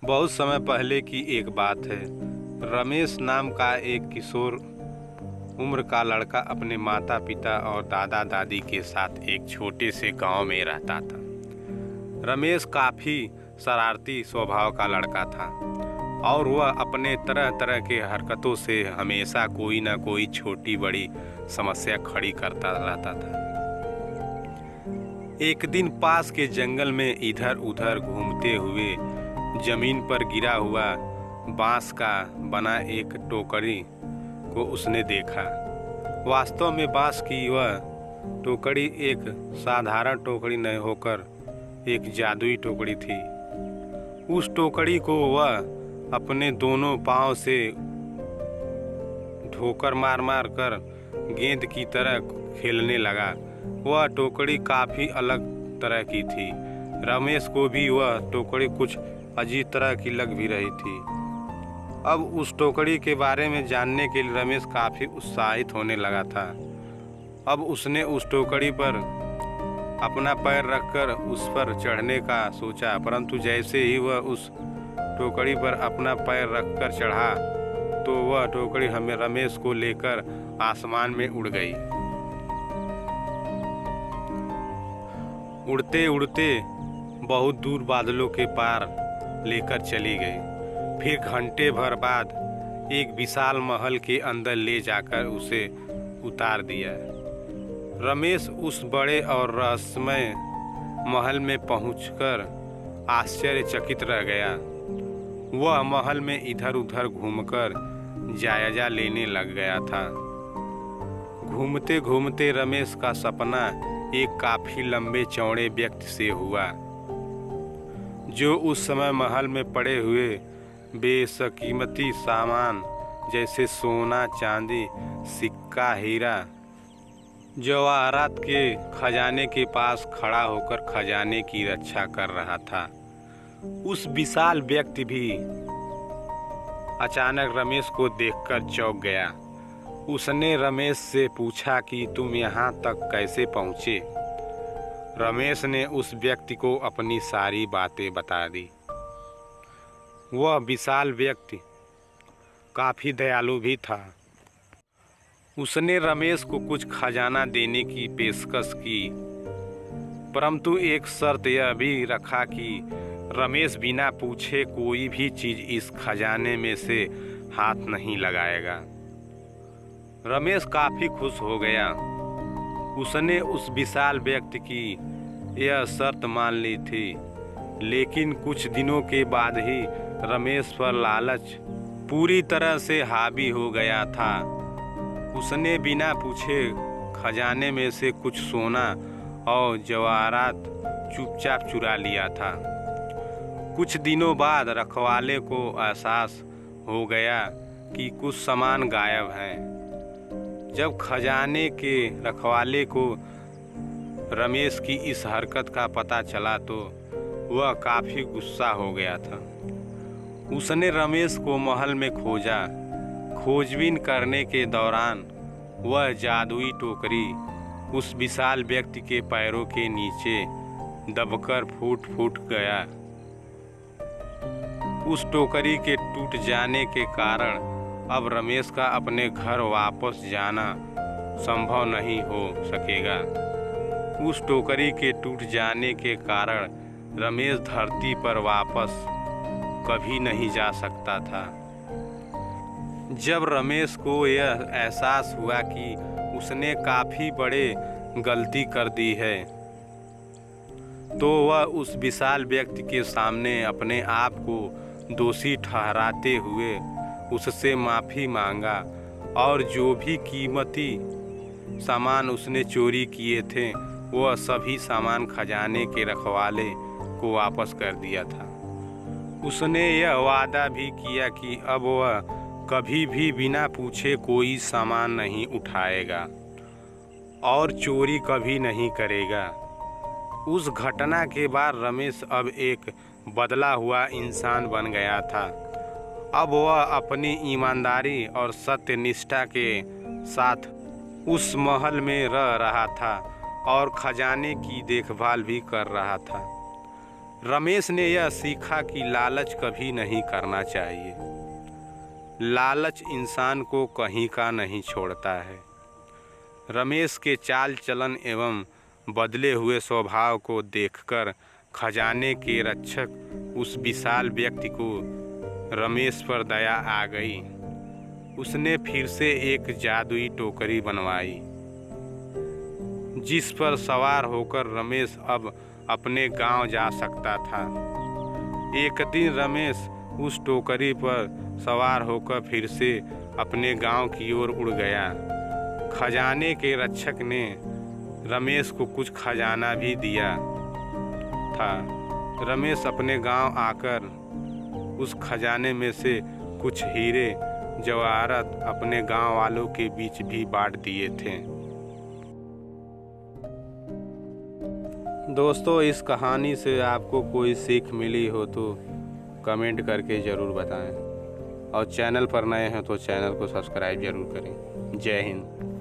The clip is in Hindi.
बहुत समय पहले की एक बात है। रमेश नाम का एक किशोर उम्र का लड़का अपने माता पिता और दादा दादी के साथ एक छोटे से गांव में रहता था। रमेश काफ़ी शरारती स्वभाव का लड़का था और वह अपने तरह तरह के हरकतों से हमेशा कोई न कोई छोटी बड़ी समस्या खड़ी करता रहता था। एक दिन पास के जंगल में इधर उधर घूमते हुए जमीन पर गिरा हुआ बांस का बना एक टोकरी को उसने देखा। वास्तव में बांस की वह टोकरी एक साधारण टोकरी नहीं होकर एक जादुई टोकरी थी। उस टोकरी को वह अपने दोनों पांव से ठोकर मार मार कर गेंद की तरह खेलने लगा। वह टोकरी काफ़ी अलग तरह की थी। रमेश को भी वह टोकरी कुछ अजीब तरह की लग भी रही थी। अब उस टोकरी के बारे में जानने के लिए रमेश काफ़ी उत्साहित होने लगा था। अब उसने उस टोकरी पर अपना पैर रखकर उस पर चढ़ने का सोचा, परंतु जैसे ही वह उस टोकरी पर अपना पैर रखकर चढ़ा तो वह टोकरी रमेश को लेकर आसमान में उड़ गई। उड़ते उड़ते बहुत दूर बादलों के पार लेकर चली गई। फिर घंटे भर बाद एक विशाल महल के अंदर ले जाकर उसे उतार दिया। रमेश उस बड़े और रहस्यमय महल में पहुंचकर आश्चर्यचकित रह गया। वह महल में इधर उधर घूमकर जायजा लेने लग गया था। घूमते घूमते रमेश का सपना एक काफ़ी लंबे चौड़े व्यक्ति से हुआ, जो उस समय महल में पड़े हुए बेशकीमती सामान जैसे सोना, चांदी, सिक्का, हीरा, जवाहरात के खजाने के पास खड़ा होकर खजाने की रक्षा कर रहा था। उस विशाल व्यक्ति भी अचानक रमेश को देखकर चौंक गया। उसने रमेश से पूछा कि तुम यहाँ तक कैसे पहुँचे। रमेश ने उस व्यक्ति को अपनी सारी बातें बता दी। वह विशाल व्यक्ति काफ़ी दयालु भी था। उसने रमेश को कुछ खजाना देने की पेशकश की, परंतु एक शर्त यह भी रखा कि रमेश बिना पूछे कोई भी चीज़ इस खजाने में से हाथ नहीं लगाएगा। रमेश काफ़ी खुश हो गया। उसने उस विशाल व्यक्ति की यह शर्त मान ली थी, लेकिन कुछ दिनों के बाद ही रमेश पर लालच पूरी तरह से हावी हो गया था। उसने बिना पूछे खजाने में से कुछ सोना और जवाहरात चुपचाप चुरा लिया था। कुछ दिनों बाद रखवाले को एहसास हो गया कि कुछ सामान गायब हैं। जब खजाने के रखवाले को रमेश की इस हरकत का पता चला तो वह काफ़ी गुस्सा हो गया था। उसने रमेश को महल में खोजा। खोजबीन करने के दौरान वह जादुई टोकरी उस विशाल व्यक्ति के पैरों के नीचे दबकर फूट फूट गया। उस टोकरी के टूट जाने के कारण अब रमेश का अपने घर वापस जाना संभव नहीं हो सकेगा। उस टोकरी के टूट जाने के कारण रमेश धरती पर वापस कभी नहीं जा सकता था। जब रमेश को यह एहसास हुआ कि उसने काफ़ी बड़े गलती कर दी है, तो वह उस विशाल व्यक्ति के सामने अपने आप को दोषी ठहराते हुए उससे माफ़ी मांगा और जो भी कीमती सामान उसने चोरी किए थे वह सभी सामान खजाने के रखवाले को वापस कर दिया था। उसने यह वादा भी किया कि अब वह कभी भी बिना पूछे कोई सामान नहीं उठाएगा और चोरी कभी नहीं करेगा। उस घटना के बाद रमेश अब एक बदला हुआ इंसान बन गया था। अब वह अपनी ईमानदारी और सत्यनिष्ठा के साथ उस महल में रह रहा था और खजाने की देखभाल भी कर रहा था। रमेश ने यह सीखा कि लालच कभी नहीं करना चाहिए। लालच इंसान को कहीं का नहीं छोड़ता है। रमेश के चाल चलन एवं बदले हुए स्वभाव को देखकर खजाने के रक्षक उस विशाल व्यक्ति को रमेश पर दया आ गई। उसने फिर से एक जादुई टोकरी बनवाई जिस पर सवार होकर रमेश अब अपने गांव जा सकता था। एक दिन रमेश उस टोकरी पर सवार होकर फिर से अपने गांव की ओर उड़ गया। खजाने के रक्षक ने रमेश को कुछ खजाना भी दिया था। रमेश अपने गांव आकर उस खजाने में से कुछ हीरे जवाहरात अपने गांव वालों के बीच भी बांट दिए थे। दोस्तों, इस कहानी से आपको कोई सीख मिली हो तो कमेंट करके ज़रूर बताएं और चैनल पर नए हैं तो चैनल को सब्सक्राइब ज़रूर करें। जय हिंद।